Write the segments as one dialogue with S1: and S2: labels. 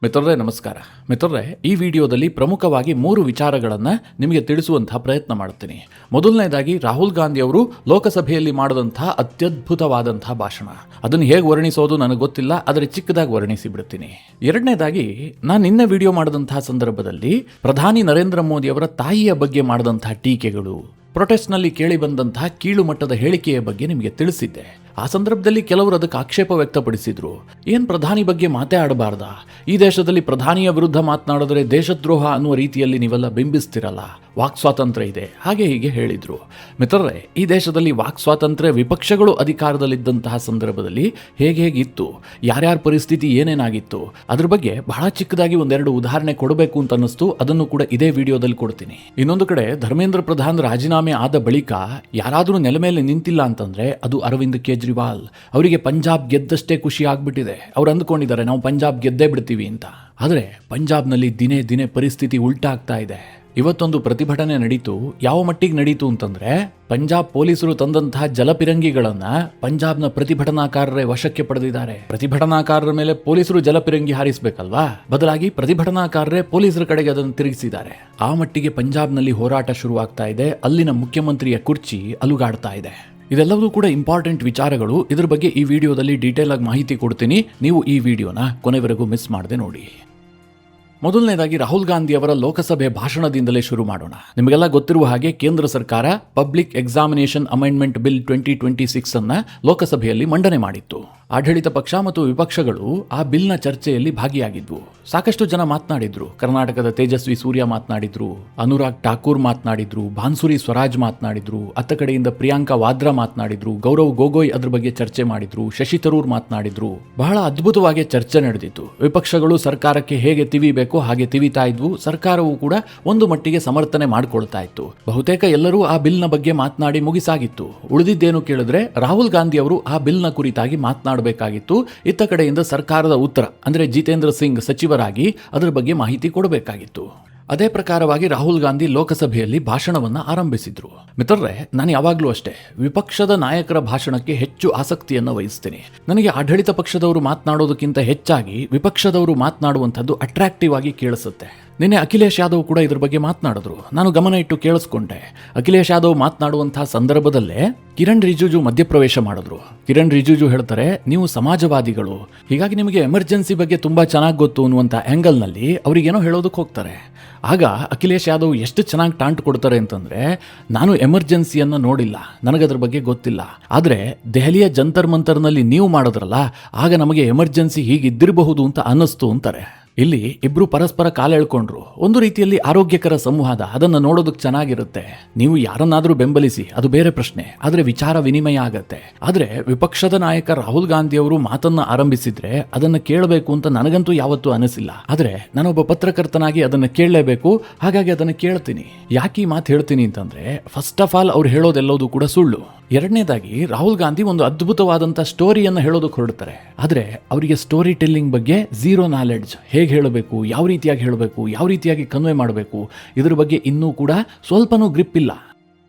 S1: ಮಿತ್ರರೇ ನಮಸ್ಕಾರ. ಮಿತ್ರರೇ, ಈ ವಿಡಿಯೋದಲ್ಲಿ ಪ್ರಮುಖವಾಗಿ 3 ವಿಚಾರಗಳನ್ನು ನಿಮಗೆ ತಿಳಿಸುವಂತಹ ಪ್ರಯತ್ನ ಮಾಡ್ತೀನಿ. ಮೊದಲನೇದಾಗಿ ರಾಹುಲ್ ಗಾಂಧಿ ಅವರು ಲೋಕಸಭೆಯಲ್ಲಿ ಮಾಡಿದಂತಹ ಅತ್ಯದ್ಭುತವಾದಂತಹ ಭಾಷಣ. ಅದನ್ನು ಹೇಗೆ ವರ್ಣಿಸೋದು ನನಗೆ ಗೊತ್ತಿಲ್ಲ, ಆದರೆ ಚಿಕ್ಕದಾಗಿ ವರ್ಣಿಸಿ ಬಿಡ್ತೀನಿ. ಎರಡನೇದಾಗಿ, ನಾನು ನಿನ್ನೆ ವಿಡಿಯೋ ಮಾಡಿದಂತಹ ಸಂದರ್ಭದಲ್ಲಿ ಪ್ರಧಾನಿ ನರೇಂದ್ರ ಮೋದಿ ಅವರ ತಾಯಿಯ ಬಗ್ಗೆ ಮಾಡಿದಂತಹ ಟೀಕೆಗಳು, ಪ್ರೊಟೆಸ್ಟ್ನಲ್ಲಿ ಕೇಳಿ ಬಂದಂತಹ ಕೀಳು ಮಟ್ಟದ ಹೇಳಿಕೆಯ ಬಗ್ಗೆ ನಿಮಗೆ ತಿಳಿಸಿದ್ದೆ. ಆ ಸಂದರ್ಭದಲ್ಲಿ ಕೆಲವರು ಅದಕ್ಕೆ ಆಕ್ಷೇಪ ವ್ಯಕ್ತಪಡಿಸಿದ್ರು. ಏನ್ ಪ್ರಧಾನಿ ಬಗ್ಗೆ ಮಾತೇ ಆಡಬಾರ್ದ? ಈ ದೇಶದಲ್ಲಿ ಪ್ರಧಾನಿಯ ವಿರುದ್ಧ ಮಾತನಾಡಿದ್ರೆ ದೇಶದ್ರೋಹ ಅನ್ನುವ ರೀತಿಯಲ್ಲಿ ನೀವೆಲ್ಲ ಬಿಂಬಿಸ್ತಿರಲ್ಲ, ವಾಕ್ ಸ್ವಾತಂತ್ರ್ಯ ಇದೆ, ಹಾಗೆ ಹೀಗೆ ಹೇಳಿದ್ರು. ಮಿತ್ರರೇ, ಈ ದೇಶದಲ್ಲಿ ವಾಕ್ ಸ್ವಾತಂತ್ರ್ಯ ವಿಪಕ್ಷಗಳು ಅಧಿಕಾರದಲ್ಲಿದ್ದಂತಹ ಸಂದರ್ಭದಲ್ಲಿ ಹೇಗಿತ್ತು, ಯಾರ್ಯಾರ ಪರಿಸ್ಥಿತಿ ಏನೇನಾಗಿತ್ತು, ಅದ್ರ ಬಗ್ಗೆ ಬಹಳ ಚಿಕ್ಕದಾಗಿ ಒಂದೆರಡು ಉದಾಹರಣೆ ಕೊಡಬೇಕು ಅಂತ ಅನ್ನಿಸ್ತು. ಅದನ್ನು ಕೂಡ ಇದೇ ವಿಡಿಯೋದಲ್ಲಿ ಕೊಡ್ತೀನಿ. ಇನ್ನೊಂದು ಕಡೆ, ಧರ್ಮೇಂದ್ರ ಪ್ರಧಾನ್ ರಾಜೀನಾಮೆ ಆದ ಬಳಿಕ ಯಾರಾದರೂ ನೆಲ ಮೇಲೆ ನಿಂತಿಲ್ಲ ಅಂತಂದ್ರೆ ಅದು ಅರವಿಂದ್ ಕೇಜ್ರಿವಾಲ್. ಅವರಿಗೆ ಪಂಜಾಬ್ ಗೆದ್ದಷ್ಟೇ ಖುಷಿ ಆಗ್ಬಿಟ್ಟಿದೆ. ಅವ್ರು ಅಂದ್ಕೊಂಡಿದ್ದಾರೆ ನಾವು ಪಂಜಾಬ್ ಗೆದ್ದೇ ಬಿಡ್ತೀವಿ ಅಂತ. ಆದರೆ ಪಂಜಾಬ್ನಲ್ಲಿ ದಿನೇ ದಿನೇ ಪರಿಸ್ಥಿತಿ ಉಲ್ಟಾ ಆಗ್ತಾ ಇದೆ. ಇವತ್ತೊಂದು ಪ್ರತಿಭಟನೆ ನಡೀತು. ಯಾವ ಮಟ್ಟಿಗೆ ನಡೀತು ಅಂತಂದ್ರೆ, ಪಂಜಾಬ್ ಪೊಲೀಸರು ತಂದಂತಹ ಜಲಪಿರಂಗಿಗಳನ್ನ ಪಂಜಾಬ್ನ ಪ್ರತಿಭಟನಾಕಾರರೇ ವಶಕ್ಕೆ ಪಡೆದಿದ್ದಾರೆ. ಪ್ರತಿಭಟನಾಕಾರರ ಮೇಲೆ ಪೊಲೀಸರು ಜಲಪಿರಂಗಿ ಹಾರಿಸಬೇಕಲ್ವಾ, ಬದಲಾಗಿ ಪ್ರತಿಭಟನಾಕಾರರೇ ಪೊಲೀಸರ ಕಡೆಗೆ ಅದನ್ನು ತಿರುಗಿಸಿದ್ದಾರೆ. ಆ ಮಟ್ಟಿಗೆ ಪಂಜಾಬ್ನಲ್ಲಿ ಹೋರಾಟ ಶುರುವಾಗ್ತಾ ಇದೆ. ಅಲ್ಲಿನ ಮುಖ್ಯಮಂತ್ರಿಯ ಕುರ್ಚಿ ಅಲುಗಾಡ್ತಾ ಇದೆ. ಇದೆಲ್ಲವೂ ಕೂಡ ಇಂಪಾರ್ಟೆಂಟ್ ವಿಚಾರಗಳು. ಇದ್ರ ಬಗ್ಗೆ ಈ ವಿಡಿಯೋದಲ್ಲಿ ಡೀಟೇಲ್ ಆಗಿ ಮಾಹಿತಿ ಕೊಡ್ತೀನಿ. ನೀವು ಈ ವಿಡಿಯೋನ ಕೊನೆವರೆಗೂ ಮಿಸ್ ಮಾಡದೆ ನೋಡಿ. ಮೊದಲನೇದಾಗಿ, ರಾಹುಲ್ ಗಾಂಧಿ ಅವರ ಲೋಕಸಭೆ ಭಾಷಣದಿಂದಲೇ ಶುರು ಮಾಡೋಣ. ನಿಮಗೆಲ್ಲ ಗೊತ್ತಿರುವ ಹಾಗೆ ಕೇಂದ್ರ ಸರ್ಕಾರ ಪಬ್ಲಿಕ್ ಎಕ್ಸಾಮಿನೇಷನ್ ಅಮೆಂಡ್ಮೆಂಟ್ ಬಿಲ್ 2026 ಅನ್ನ ಲೋಕಸಭೆಯಲ್ಲಿ ಮಂಡನೆ ಮಾಡಿತ್ತು. ಆಡಳಿತ ಪಕ್ಷ ಮತ್ತು ವಿಪಕ್ಷಗಳು ಆ ಬಿಲ್ನ ಚರ್ಚೆಯಲ್ಲಿ ಭಾಗಿಯಾಗಿದ್ವು. ಸಾಕಷ್ಟು ಜನ ಮಾತನಾಡಿದ್ರು. ಕರ್ನಾಟಕದ ತೇಜಸ್ವಿ ಸೂರ್ಯ ಮಾತನಾಡಿದ್ರು, ಅನುರಾಗ್ ಠಾಕೂರ್ ಮಾತನಾಡಿದ್ರು, ಬಾನ್ಸುರಿ ಸ್ವರಾಜ್ ಮಾತನಾಡಿದ್ರು, ಅತ್ತ ಕಡೆಯಿಂದ ಪ್ರಿಯಾಂಕಾ ವಾದ್ರಾ ಮಾತನಾಡಿದ್ರು, ಗೌರವ್ ಗೊಗೊಯ್ ಅದ್ರ ಬಗ್ಗೆ ಚರ್ಚೆ ಮಾಡಿದ್ರು, ಶಶಿ ತರೂರ್ ಮಾತನಾಡಿದ್ರು. ಬಹಳ ಅದ್ಭುತವಾಗಿ ಚರ್ಚೆ ನಡೆದಿತ್ತು. ವಿಪಕ್ಷಗಳು ಸರ್ಕಾರಕ್ಕೆ ಹೇಗೆ ತಿವಿಬೇಕು ಹಾಗೆ ತಿವಿತಾ ಇದ್ವು. ಸರ್ಕಾರವು ಕೂಡ ಒಂದು ಮಟ್ಟಿಗೆ ಸಮರ್ಥನೆ ಮಾಡಿಕೊಳ್ತಾ ಇತ್ತು. ಬಹುತೇಕ ಎಲ್ಲರೂ ಆ ಬಿಲ್ನ ಬಗ್ಗೆ ಮಾತನಾಡಿ ಮುಗಿಸಾಗಿತ್ತು. ಉಳಿದಿದ್ದೇನು ಕೇಳಿದ್ರೆ, ರಾಹುಲ್ ಗಾಂಧಿ ಅವರು ಆ ಬಿಲ್ನ ಕುರಿತಾಗಿ ಮಾತನಾಡಬೇಕಾಗಿತ್ತು. ಇತ್ತ ಕಡೆಯಿಂದ ಸರ್ಕಾರದ ಉತ್ತರ ಅಂದ್ರೆ ಜಿತೇಂದ್ರ ಸಿಂಗ್ ಸಚಿವರಾಗಿ ಅದರ ಬಗ್ಗೆ ಮಾಹಿತಿ ಕೊಡಬೇಕಾಗಿತ್ತು. ಅದೇ ಪ್ರಕಾರವಾಗಿ ರಾಹುಲ್ ಗಾಂಧಿ ಲೋಕಸಭೆಯಲ್ಲಿ ಭಾಷಣವನ್ನ ಆರಂಭಿಸಿದ್ರು. ಮಿತ್ರರೇ, ನಾನು ಯಾವಾಗಲೂ ಅಷ್ಟೇ ವಿಪಕ್ಷದ ನಾಯಕರ ಭಾಷಣಕ್ಕೆ ಹೆಚ್ಚು ಆಸಕ್ತಿಯನ್ನು ವಹಿಸ್ತೀನಿ. ನನಗೆ ಆಡಳಿತ ಪಕ್ಷದವರು ಮಾತನಾಡೋದಕ್ಕಿಂತ ಹೆಚ್ಚಾಗಿ ವಿಪಕ್ಷದವರು ಮಾತನಾಡುವಂಥದ್ದು ಅಟ್ರಾಕ್ಟಿವ್ ಆಗಿ ಕೇಳಿಸುತ್ತೆ. ನಿನ್ನೆ ಅಖಿಲೇಶ್ ಯಾದವ್ ಕೂಡ ಇದ್ರ ಬಗ್ಗೆ ಮಾತನಾಡಿದ್ರು. ನಾನು ಗಮನ ಇಟ್ಟು ಕೇಳಿಸ್ಕೊಂಡೆ. ಅಖಿಲೇಶ್ ಯಾದವ್ ಮಾತನಾಡುವಂತಹ ಸಂದರ್ಭದಲ್ಲೇ ಕಿರಣ್ ರಿಜಿಜು ಮಧ್ಯಪ್ರವೇಶ ಮಾಡಿದ್ರು. ಕಿರಣ್ ರಿಜಿಜು ಹೇಳ್ತಾರೆ, ನೀವು ಸಮಾಜವಾದಿಗಳು, ಹೀಗಾಗಿ ನಿಮಗೆ ಎಮರ್ಜೆನ್ಸಿ ಬಗ್ಗೆ ತುಂಬಾ ಚೆನ್ನಾಗಿ ಗೊತ್ತು ಅನ್ನುವಂಥ ಆ್ಯಂಗಲ್ನಲ್ಲಿ ಅವರಿಗೇನೋ ಹೇಳೋದಕ್ಕೆ ಹೋಗ್ತಾರೆ. ಆಗ ಅಖಿಲೇಶ್ ಯಾದವ್ ಎಷ್ಟು ಚೆನ್ನಾಗಿ ಟಾಂಟ್ ಕೊಡ್ತಾರೆ ಅಂತಂದ್ರೆ, ನಾನು ಎಮರ್ಜೆನ್ಸಿಯನ್ನು ನೋಡಿಲ್ಲ, ನನಗದ್ರ ಬಗ್ಗೆ ಗೊತ್ತಿಲ್ಲ, ಆದರೆ ದೆಹಲಿಯ ಜಂತರ್ ಮಂತರ್ನಲ್ಲಿ ನೀವು ಮಾಡಿದ್ರಲ್ಲ, ಆಗ ನಮಗೆ ಎಮರ್ಜೆನ್ಸಿ ಹೀಗಿದ್ದಿರಬಹುದು ಅಂತ ಅನ್ನಿಸ್ತು ಅಂತಾರೆ. ಇಲ್ಲಿ ಇಬ್ರು ಪರಸ್ಪರ ಕಾಲೆಳ್ಕೊಂಡ್ರು. ಒಂದು ರೀತಿಯಲ್ಲಿ ಆರೋಗ್ಯಕರ ಸಂವಾದ. ಅದನ್ನು ನೋಡೋದಕ್ಕೆ ಚೆನ್ನಾಗಿರುತ್ತೆ. ನೀವು ಯಾರನ್ನಾದ್ರೂ ಬೆಂಬಲಿಸಿ, ಅದು ಬೇರೆ ಪ್ರಶ್ನೆ, ಆದರೆ ವಿಚಾರ ವಿನಿಮಯ ಆಗತ್ತೆ. ಆದ್ರೆ ವಿಪಕ್ಷದ ನಾಯಕ ರಾಹುಲ್ ಗಾಂಧಿ ಅವರು ಮಾತನ್ನ ಆರಂಭಿಸಿದ್ರೆ ಅದನ್ನ ಕೇಳಬೇಕು ಅಂತ ನನಗಂತೂ ಯಾವತ್ತೂ ಅನಿಸಿಲ್ಲ. ಆದ್ರೆ ನಾನೊಬ್ಬ ಪತ್ರಕರ್ತನಾಗಿ ಅದನ್ನ ಕೇಳಲೇಬೇಕು. ಹಾಗಾಗಿ ಅದನ್ನ ಕೇಳ್ತೀನಿ. ಯಾಕೆ ಈ ಮಾತು ಹೇಳ್ತೀನಿ ಅಂತಂದ್ರೆ, ಫಸ್ಟ್ ಆಫ್ ಆಲ್ ಅವ್ರು ಹೇಳೋದೆಲ್ಲವೂ ಕೂಡ ಸುಳ್ಳು. ಎರಡನೇದಾಗಿ, ರಾಹುಲ್ ಗಾಂಧಿ ಒಂದು ಅದ್ಭುತವಾದಂತಹ ಸ್ಟೋರಿಯನ್ನು ಹೇಳೋದಕ್ಕೆ ಹೊರಡ್ತಾರೆ. ಆದ್ರೆ ಅವರಿಗೆ ಸ್ಟೋರಿ ಟೆಲ್ಲಿಂಗ್ ಬಗ್ಗೆ ಝೀರೋ ನಾಲೆಡ್ಜ್. ಹೇಗೆ ಹೇಳಬೇಕು, ಯಾವ ರೀತಿಯಾಗಿ ಹೇಳಬೇಕು, ಯಾವ ರೀತಿಯಾಗಿ ಕನ್ವೆ ಮಾಡಬೇಕು, ಇದ್ರ ಬಗ್ಗೆ ಇನ್ನೂ ಕೂಡ ಸ್ವಲ್ಪನೂ ಗ್ರಿಪ್ ಇಲ್ಲ.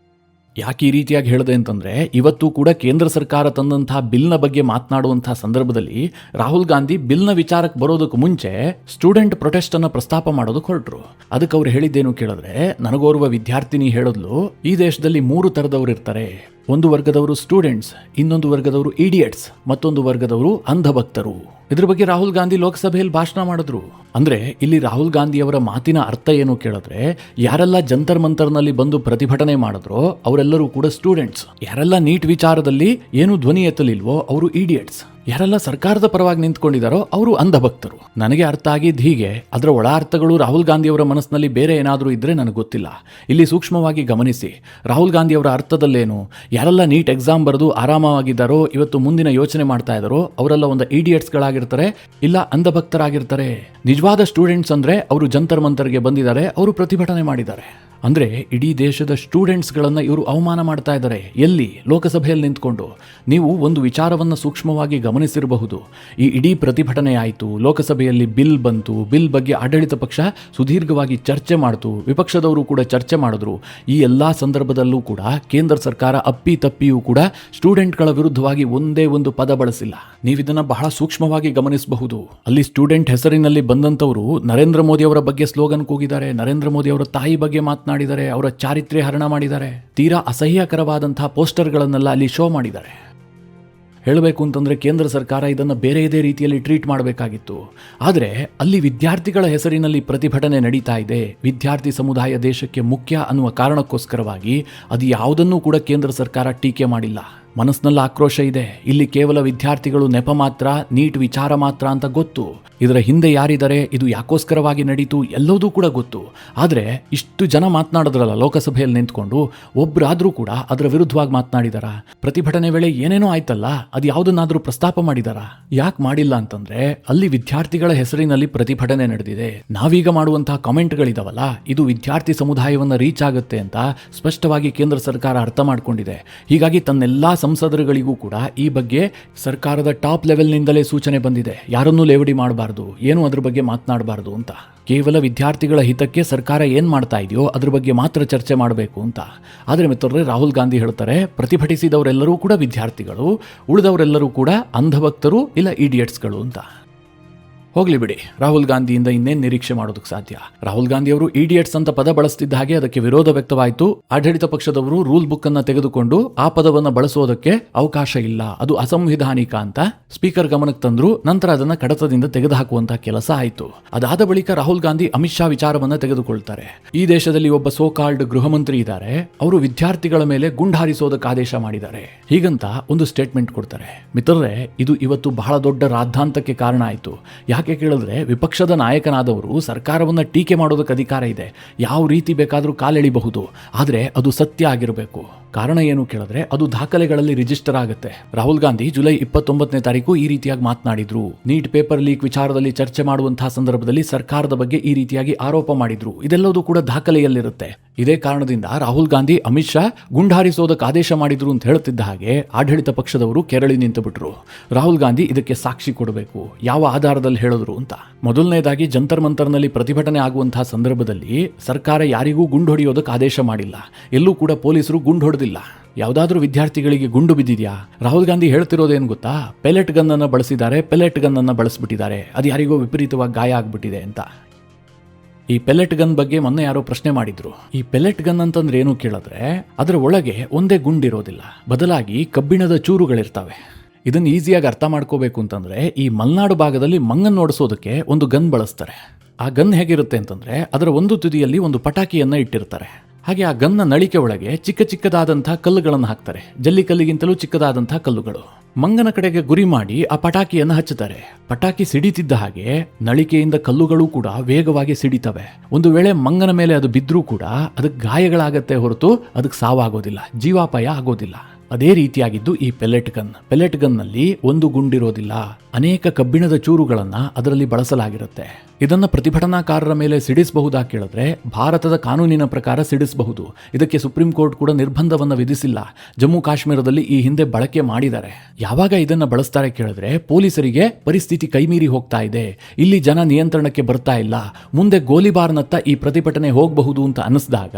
S1: ಯಾಕೆ ಈ ರೀತಿಯಾಗಿ ಹೇಳಿದೆ ಅಂತಂದ್ರೆ, ಇವತ್ತು ಕೂಡ ಕೇಂದ್ರ ಸರ್ಕಾರ ತಂದಂತಹ ಬಿಲ್ನ ಬಗ್ಗೆ ಮಾತನಾಡುವಂತಹ ಸಂದರ್ಭದಲ್ಲಿ ರಾಹುಲ್ ಗಾಂಧಿ ಬಿಲ್ನ ವಿಚಾರಕ್ಕೆ ಬರೋದಕ್ಕೆ ಮುಂಚೆ ಸ್ಟೂಡೆಂಟ್ ಪ್ರೊಟೆಸ್ಟ್ ಅನ್ನ ಪ್ರಸ್ತಾಪ ಮಾಡೋದಕ್ಕೆ ಹೊರಟರು. ಅದಕ್ಕೆ ಅವ್ರು ಹೇಳಿದ್ದೇನು ಕೇಳಿದ್ರೆ, ನನಗೋರ್ವ ವಿದ್ಯಾರ್ಥಿನಿ ಹೇಳಿದ್ಲು, ಈ ದೇಶದಲ್ಲಿ 3 ಥರದವರು ಇರ್ತಾರೆ. ಒಂದು ವರ್ಗದವರು ಸ್ಟೂಡೆಂಟ್ಸ್, ಇನ್ನೊಂದು ವರ್ಗದವರು ಇಡಿಯಟ್ಸ್, ಮತ್ತೊಂದು ವರ್ಗದವರು ಅಂಧಭಕ್ತರು. ಇದ್ರ ಬಗ್ಗೆ ರಾಹುಲ್ ಗಾಂಧಿ ಲೋಕಸಭೆಯಲ್ಲಿ ಭಾಷಣ ಮಾಡಿದ್ರು. ಅಂದ್ರೆ ಇಲ್ಲಿ ರಾಹುಲ್ ಗಾಂಧಿ ಅವರ ಮಾತಿನ ಅರ್ಥ ಏನು ಕೇಳಿದ್ರೆ, ಯಾರೆಲ್ಲ ಜಂತರ್ ಮಂತರ್ನಲ್ಲಿ ಬಂದು ಪ್ರತಿಭಟನೆ ಮಾಡಿದ್ರೋ ಅವರೆಲ್ಲರೂ ಕೂಡ ಸ್ಟೂಡೆಂಟ್ಸ್. ಯಾರೆಲ್ಲ ನೀಟ್ ವಿಚಾರದಲ್ಲಿ ಏನು ಧ್ವನಿ ಎತ್ತಲಿಲ್ವೋ ಅವರು ಇಡಿಯಟ್ಸ್. ಯಾರೆಲ್ಲ ಸರ್ಕಾರದ ಪರವಾಗಿ ನಿಂತ್ಕೊಂಡಿದ್ದಾರೋ ಅವರು ಅಂಧಭಕ್ತರು. ನನಗೆ ಅರ್ಥ ಆಗಿದ್ದು ಹೀಗೆ. ಅದರ ಒಳ ಅರ್ಥಗಳು ರಾಹುಲ್ ಗಾಂಧಿ ಅವರ ಮನಸ್ಸಿನಲ್ಲಿ ಬೇರೆ ಏನಾದರೂ ಇದ್ರೆ ನನಗೆ ಗೊತ್ತಿಲ್ಲ. ಇಲ್ಲಿ ಸೂಕ್ಷ್ಮವಾಗಿ ಗಮನಿಸಿ, ರಾಹುಲ್ ಗಾಂಧಿ ಅವರ ಅರ್ಥದಲ್ಲೇನು, ಯಾರೆಲ್ಲ ನೀಟ್ ಎಕ್ಸಾಮ್ ಬರೆದು ಆರಾಮವಾಗಿದ್ದಾರೋ, ಇವತ್ತು ಮುಂದಿನ ಯೋಚನೆ ಮಾಡ್ತಾ ಇದ್ದಾರೋ ಅವರೆಲ್ಲ ಒಂದು ಇಡಿಯಟ್ಸ್ಗಳಾಗಿರ್ತಾರೆ, ಇಲ್ಲ ಅಂಧಭಕ್ತರಾಗಿರ್ತಾರೆ. ನಿಜವಾದ ಸ್ಟೂಡೆಂಟ್ಸ್ ಅಂದ್ರೆ ಅವರು ಜಂತರ್ ಮಂತರ್ಗೆ ಬಂದಿದ್ದಾರೆ, ಅವರು ಪ್ರತಿಭಟನೆ ಮಾಡಿದ್ದಾರೆ. ಅಂದರೆ ಇಡೀ ದೇಶದ ಸ್ಟೂಡೆಂಟ್ಸ್ಗಳನ್ನು ಇವರು ಅವಮಾನ ಮಾಡ್ತಾ ಇದ್ದಾರೆ. ಎಲ್ಲಿ? ಲೋಕಸಭೆಯಲ್ಲಿ ನಿಂತ್ಕೊಂಡು. ನೀವು ಒಂದು ವಿಚಾರವನ್ನು ಸೂಕ್ಷ್ಮವಾಗಿ ಗಮನಿಸಿರಬಹುದು. ಈ ಇಡೀ ಪ್ರತಿಭಟನೆ ಆಯಿತು, ಲೋಕಸಭೆಯಲ್ಲಿ ಬಿಲ್ ಬಂತು, ಬಿಲ್ ಬಗ್ಗೆ ಆಡಳಿತ ಪಕ್ಷ ಸುದೀರ್ಘವಾಗಿ ಚರ್ಚೆ ಮಾಡಿತು, ವಿಪಕ್ಷದವರು ಕೂಡ ಚರ್ಚೆ ಮಾಡಿದ್ರು. ಈ ಎಲ್ಲ ಸಂದರ್ಭದಲ್ಲೂ ಕೂಡ ಕೇಂದ್ರ ಸರ್ಕಾರ ಅಪ್ಪಿ ತಪ್ಪಿಯೂ ಕೂಡ ಸ್ಟೂಡೆಂಟ್ಗಳ ವಿರುದ್ಧವಾಗಿ ಒಂದೇ ಒಂದು ಪದ ಬಳಸಿಲ್ಲ. ನೀವಿದನ್ನು ಬಹಳ ಸೂಕ್ಷ್ಮವಾಗಿ ಗಮನಿಸಬಹುದು. ಅಲ್ಲಿ ಸ್ಟೂಡೆಂಟ್ ಹೆಸರಿನಲ್ಲಿ ಬಂದಂಥವರು ನರೇಂದ್ರ ಮೋದಿ ಅವರ ಬಗ್ಗೆ ಸ್ಲೋಗನ್ ಕೂಗಿದ್ದಾರೆ, ನರೇಂದ್ರ ಮೋದಿ ಅವರ ತಾಯಿ ಬಗ್ಗೆ ಮಾತನಾಡಿದ್ದಾರೆ, ಅವರ ಚಾರಿತ್ರ್ಯ ಹರಣ ಮಾಡಿದ್ದಾರೆ, ತೀರಾ ಅಸಹ್ಯಕರವಾದಂತಹ ಪೋಸ್ಟರ್ಗಳನ್ನೆಲ್ಲ ಅಲ್ಲಿ ಶೋ ಮಾಡಿದ್ದಾರೆ. ಹೇಳಬೇಕು ಅಂತಂದರೆ ಕೇಂದ್ರ ಸರ್ಕಾರ ಇದನ್ನು ಬೇರೆ ಇದೇ ರೀತಿಯಲ್ಲಿ ಟ್ರೀಟ್ ಮಾಡಬೇಕಾಗಿತ್ತು. ಆದರೆ ಅಲ್ಲಿ ವಿದ್ಯಾರ್ಥಿಗಳ ಹೆಸರಿನಲ್ಲಿ ಪ್ರತಿಭಟನೆ ನಡೀತಾ ಇದೆ, ವಿದ್ಯಾರ್ಥಿ ಸಮುದಾಯ ದೇಶಕ್ಕೆ ಮುಖ್ಯ ಅನ್ನುವ ಕಾರಣಕ್ಕೋಸ್ಕರವಾಗಿ ಅದು ಯಾವುದನ್ನೂ ಕೂಡ ಕೇಂದ್ರ ಸರ್ಕಾರ ಟೀಕೆ ಮಾಡಿಲ್ಲ. ಮನಸ್ಸಿನಲ್ಲಿ ಆಕ್ರೋಶ ಇದೆ. ಇಲ್ಲಿ ಕೇವಲ ವಿದ್ಯಾರ್ಥಿಗಳು ನೆಪ ಮಾತ್ರ, ನೀಟ್ ವಿಚಾರ ಮಾತ್ರ ಅಂತ ಗೊತ್ತು. ಇದರ ಹಿಂದೆ ಯಾರಿದ್ದಾರೆ, ಇದು ಯಾಕೋಸ್ಕರವಾಗಿ ನಡೀತು ಎಲ್ಲದೂ ಕೂಡ ಗೊತ್ತು. ಆದರೆ ಇಷ್ಟು ಜನ ಮಾತನಾಡಿದ್ರಲ್ಲ ಲೋಕಸಭೆಯಲ್ಲಿ ನಿಂತ್ಕೊಂಡು, ಒಬ್ಬರಾದರೂ ಕೂಡ ಅದರ ವಿರುದ್ಧವಾಗಿ ಮಾತನಾಡಿದಾರ? ಪ್ರತಿಭಟನೆ ವೇಳೆ ಏನೇನೋ ಆಯ್ತಲ್ಲ, ಅದು ಯಾವುದನ್ನಾದರೂ ಪ್ರಸ್ತಾಪ ಮಾಡಿದಾರ? ಯಾಕೆ ಮಾಡಿಲ್ಲ ಅಂತಂದ್ರೆ ಅಲ್ಲಿ ವಿದ್ಯಾರ್ಥಿಗಳ ಹೆಸರಿನಲ್ಲಿ ಪ್ರತಿಭಟನೆ ನಡೆದಿದೆ. ನಾವೀಗ ಮಾಡುವಂತಹ ಕಾಮೆಂಟ್ಗಳಿದಾವಲ್ಲ, ಇದು ವಿದ್ಯಾರ್ಥಿ ಸಮುದಾಯವನ್ನು ರೀಚ್ ಆಗುತ್ತೆ ಅಂತ ಸ್ಪಷ್ಟವಾಗಿ ಕೇಂದ್ರ ಸರ್ಕಾರ ಅರ್ಥ ಮಾಡ್ಕೊಂಡಿದೆ. ಹೀಗಾಗಿ ತನ್ನೆಲ್ಲಾ ಸಂಸದರುಗಳಿಗೂ ಕೂಡ ಈ ಬಗ್ಗೆ ಸರ್ಕಾರದ ಟಾಪ್ ಲೆವೆಲ್ನಿಂದಲೇ ಸೂಚನೆ ಬಂದಿದೆ, ಯಾರನ್ನೂ ಲೇವಡಿ ಮಾಡಬಾರ್ದು, ಏನು ಅದ್ರ ಬಗ್ಗೆ ಮಾತನಾಡಬಾರ್ದು ಅಂತ. ಕೇವಲ ವಿದ್ಯಾರ್ಥಿಗಳ ಹಿತಕ್ಕೆ ಸರ್ಕಾರ ಏನು ಮಾಡ್ತಾ ಇದೆಯೋ ಅದ್ರ ಬಗ್ಗೆ ಮಾತ್ರ ಚರ್ಚೆ ಮಾಡಬೇಕು ಅಂತ. ಆದರೆ ಮಿತ್ರರೇ, ರಾಹುಲ್ ಗಾಂಧಿ ಹೇಳ್ತಾರೆ ಪ್ರತಿಭಟಿಸಿದವರೆಲ್ಲರೂ ಕೂಡ ವಿದ್ಯಾರ್ಥಿಗಳು, ಉಳಿದವರೆಲ್ಲರೂ ಕೂಡ ಅಂಧಭಕ್ತರು ಇಲ್ಲ ಇಡಿಯಟ್ಸ್ಗಳು ಅಂತ. ಹೋಗ್ಲಿ ಬಿಡಿ, ರಾಹುಲ್ ಗಾಂಧಿಯಿಂದ ಇನ್ನೇನು ನಿರೀಕ್ಷೆ ಮಾಡೋದಕ್ಕೆ ಸಾಧ್ಯ? ರಾಹುಲ್ ಗಾಂಧಿ ಅವರು ಇಡಿಯಟ್ಸ್ ಅಂತ ಪದ ಬಳಸ್ತಿದ್ದ ಹಾಗೆ ಅದಕ್ಕೆ ವಿರೋಧ ವ್ಯಕ್ತವಾಯಿತು. ಆಡಳಿತ ಪಕ್ಷದವರು ರೂಲ್ ಬುಕ್ ಅನ್ನ ತೆಗೆದುಕೊಂಡು ಆ ಪದವನ್ನು ಬಳಸೋದಕ್ಕೆ ಅವಕಾಶ ಇಲ್ಲ, ಅದು ಅಸಂವಿಧಾನಿಕ ಅಂತ ಸ್ಪೀಕರ್ ಗಮನಕ್ಕೆ ತಂದ್ರು. ನಂತರ ಅದನ್ನ ಕಡತದಿಂದ ತೆಗೆದುಹಾಕುವಂತಹ ಕೆಲಸ ಆಯಿತು. ಅದಾದ ಬಳಿಕ ರಾಹುಲ್ ಗಾಂಧಿ ಅಮಿತ್ ಶಾ ವಿಚಾರವನ್ನ ತೆಗೆದುಕೊಳ್ತಾರೆ. ಈ ದೇಶದಲ್ಲಿ ಒಬ್ಬ ಸೋಕಾಲ್ಡ್ ಗೃಹ ಮಂತ್ರಿ ಇದ್ದಾರೆ, ಅವರು ವಿದ್ಯಾರ್ಥಿಗಳ ಮೇಲೆ ಗುಂಡಾರಿಸೋದಕ್ಕೆ ಆದೇಶ ಮಾಡಿದ್ದಾರೆ, ಹೀಗಂತ ಒಂದು ಸ್ಟೇಟ್ಮೆಂಟ್ ಕೊಡ್ತಾರೆ. ಮಿತ್ರರೇ, ಇದು ಇವತ್ತು ಬಹಳ ದೊಡ್ಡ ರಾದ್ಧಾಂತಕ್ಕೆ ಕಾರಣ ಆಯಿತು. ಯಾಕೆ ಕೇಳಿದ್ರೆ, ವಿಪಕ್ಷದ ನಾಯಕನಾದವರು ಸರ್ಕಾರವನ್ನು ಟೀಕೆ ಮಾಡೋದಕ್ಕೆ ಅಧಿಕಾರ ಇದೆ, ಯಾವ ರೀತಿ ಬೇಕಾದರೂ ಕಾಲೆಳಿಬಹುದು, ಆದರೆ ಅದು ಸತ್ಯ ಆಗಿರಬೇಕು. ಕಾರಣ ಏನು ಕೇಳಿದ್ರೆ, ಅದು ದಾಖಲೆಗಳಲ್ಲಿ ರಿಜಿಸ್ಟರ್ ಆಗುತ್ತೆ. ರಾಹುಲ್ ಗಾಂಧಿ ಜುಲೈ 29ನೇ ತಾರೀಕು ಈ ರೀತಿಯಾಗಿ ಮಾತನಾಡಿದ್ರು. ನೀಟ್ ಪೇಪರ್ ಲೀಕ್ ವಿಚಾರದಲ್ಲಿ ಚರ್ಚೆ ಮಾಡುವಂತಹ ಸಂದರ್ಭದಲ್ಲಿ ಸರ್ಕಾರದ ಬಗ್ಗೆ ಈ ರೀತಿಯಾಗಿ ಆರೋಪ ಮಾಡಿದ್ರು. ಇದೆಲ್ಲವೂ ಕೂಡ ದಾಖಲೆಯಲ್ಲಿರುತ್ತೆ. ಇದೇ ಕಾರಣದಿಂದ ರಾಹುಲ್ ಗಾಂಧಿ ಅಮಿತ್ ಶಾ ಗುಂಡಾರಿಸೋದಕ್ಕೆ ಆದೇಶ ಮಾಡಿದ್ರು ಅಂತ ಹೇಳುತ್ತಿದ್ದ ಹಾಗೆ ಆಡಳಿತ ಪಕ್ಷದವರು ಕೆರಳಿ ನಿಂತು ಬಿಟ್ರು. ರಾಹುಲ್ ಗಾಂಧಿ ಇದಕ್ಕೆ ಸಾಕ್ಷಿ ಕೊಡಬೇಕು, ಯಾವ ಆಧಾರದಲ್ಲಿ ಹೇಳಿದ್ರು ಅಂತ. ಮೊದಲನೇದಾಗಿ ಜಂತರ್ ಮಂತರ್ನಲ್ಲಿ ಪ್ರತಿಭಟನೆ ಆಗುವಂತಹ ಸಂದರ್ಭದಲ್ಲಿ ಸರ್ಕಾರ ಯಾರಿಗೂ ಗುಂಡು ಹೊಡೆಯೋದಕ್ಕೆ ಆದೇಶ ಮಾಡಿಲ್ಲ, ಎಲ್ಲೂ ಕೂಡ ಪೊಲೀಸರು ಗುಂಡು ಹೊಡೆದಿಲ್ಲ. ಯಾವುದಾದ್ರೂ ವಿದ್ಯಾರ್ಥಿಗಳಿಗೆ ಗುಂಡು ಬಿದ್ದಿದ್ಯಾ? ರಾಹುಲ್ ಗಾಂಧಿ ಹೇಳ್ತಿರೋದೇನು ಗೊತ್ತಾ? ಪೆಲೆಟ್ ಗನ್ ಅನ್ನು ಬಳಸಿದ್ದಾರೆ, ಪೆಲೆಟ್ ಗನ್ ಅನ್ನು ಬಳಸ್ಬಿಟ್ಟಿದ್ದಾರೆ, ಅದು ಯಾರಿಗೋ ವಿಪರೀತವಾಗಿ ಗಾಯ ಆಗ್ಬಿಟ್ಟಿದೆ ಅಂತ. ಈ ಪೆಲೆಟ್ ಗನ್ ಬಗ್ಗೆ ಮೊನ್ನೆ ಯಾರೋ ಪ್ರಶ್ನೆ ಮಾಡಿದ್ರು. ಈ ಪೆಲೆಟ್ ಗನ್ ಅಂತಂದ್ರೆ ಏನು ಕೇಳಿದ್ರೆ, ಅದರ ಒಳಗೆ ಒಂದೇ ಗುಂಡಿರೋದಿಲ್ಲ, ಬದಲಾಗಿ ಕಬ್ಬಿಣದ ಚೂರುಗಳಿರ್ತವೆ. ಇದನ್ನು ಈಸಿಯಾಗಿ ಅರ್ಥ ಮಾಡ್ಕೋಬೇಕು ಅಂತಂದ್ರೆ, ಈ ಮಲೆನಾಡು ಭಾಗದಲ್ಲಿ ಮಂಗನ್ ಓಡಿಸೋದಕ್ಕೆ ಒಂದು ಗನ್ ಬಳಸ್ತಾರೆ. ಆ ಗನ್ ಹೇಗಿರುತ್ತೆ ಅಂತಂದ್ರೆ, ಅದರ ಒಂದು ತುದಿಯಲ್ಲಿ ಒಂದು ಪಟಾಕಿಯನ್ನ ಇಟ್ಟಿರ್ತಾರೆ. ಹಾಗೆ ಆ ಗನ್ನ ನಳಿಕೆ ಒಳಗೆ ಚಿಕ್ಕ ಚಿಕ್ಕದಾದಂತಹ ಕಲ್ಲುಗಳನ್ನು ಹಾಕ್ತಾರೆ, ಜಲ್ಲಿ ಕಲ್ಲಿಗಿಂತಲೂ ಚಿಕ್ಕದಾದಂತಹ ಕಲ್ಲುಗಳು. ಮಂಗನ ಕಡೆಗೆ ಗುರಿ ಮಾಡಿ ಆ ಪಟಾಕಿಯನ್ನು ಹಚ್ಚುತ್ತಾರೆ. ಪಟಾಕಿ ಸಿಡಿತಿದ್ದ ಹಾಗೆ ನಳಿಕೆಯಿಂದ ಕಲ್ಲುಗಳು ಕೂಡ ವೇಗವಾಗಿ ಸಿಡಿತವೆ. ಒಂದು ವೇಳೆ ಮಂಗನ ಮೇಲೆ ಅದು ಬಿದ್ದರೂ ಕೂಡ ಅದಕ್ಕೆ ಗಾಯಗಳಾಗತ್ತೆ ಹೊರತು ಅದಕ್ಕೆ ಸಾವಾಗೋದಿಲ್ಲ, ಜೀವಾಪಾಯ ಆಗೋದಿಲ್ಲ. ಅದೇ ರೀತಿಯಾಗಿದ್ದು ಈ ಪೆಲೆಟ್ ಗನ್. ಪೆಲೆಟ್ ಗನ್ನಲ್ಲಿ ಒಂದು ಗುಂಡಿರೋದಿಲ್ಲ, ಅನೇಕ ಕಬ್ಬಿಣದ ಚೂರುಗಳನ್ನು ಅದರಲ್ಲಿ ಬಳಸಲಾಗಿರುತ್ತೆ. ಇದನ್ನು ಪ್ರತಿಭಟನಾಕಾರರ ಮೇಲೆ ಸಿಡಿಸಬಹುದಾ ಕೇಳಿದ್ರೆ, ಭಾರತದ ಕಾನೂನಿನ ಪ್ರಕಾರ ಸಿಡಿಸಬಹುದು. ಇದಕ್ಕೆ ಸುಪ್ರೀಂ ಕೋರ್ಟ್ ಕೂಡ ನಿರ್ಬಂಧವನ್ನು ವಿಧಿಸಿಲ್ಲ. ಜಮ್ಮು ಕಾಶ್ಮೀರದಲ್ಲಿ ಈ ಹಿಂದೆ ಬಳಕೆ ಮಾಡಿದ್ದಾರೆ. ಯಾವಾಗ ಇದನ್ನು ಬಳಸ್ತಾರೆ ಕೇಳಿದ್ರೆ, ಪೊಲೀಸರಿಗೆ ಪರಿಸ್ಥಿತಿ ಕೈಮೀರಿ ಹೋಗ್ತಾ ಇದೆ, ಇಲ್ಲಿ ಜನ ನಿಯಂತ್ರಣಕ್ಕೆ ಬರ್ತಾ ಇಲ್ಲ, ಮುಂದೆ ಗೋಲಿಬಾರ್ನತ್ತ ಈ ಪ್ರತಿಭಟನೆ ಹೋಗಬಹುದು ಅಂತ ಅನ್ನಿಸಿದಾಗ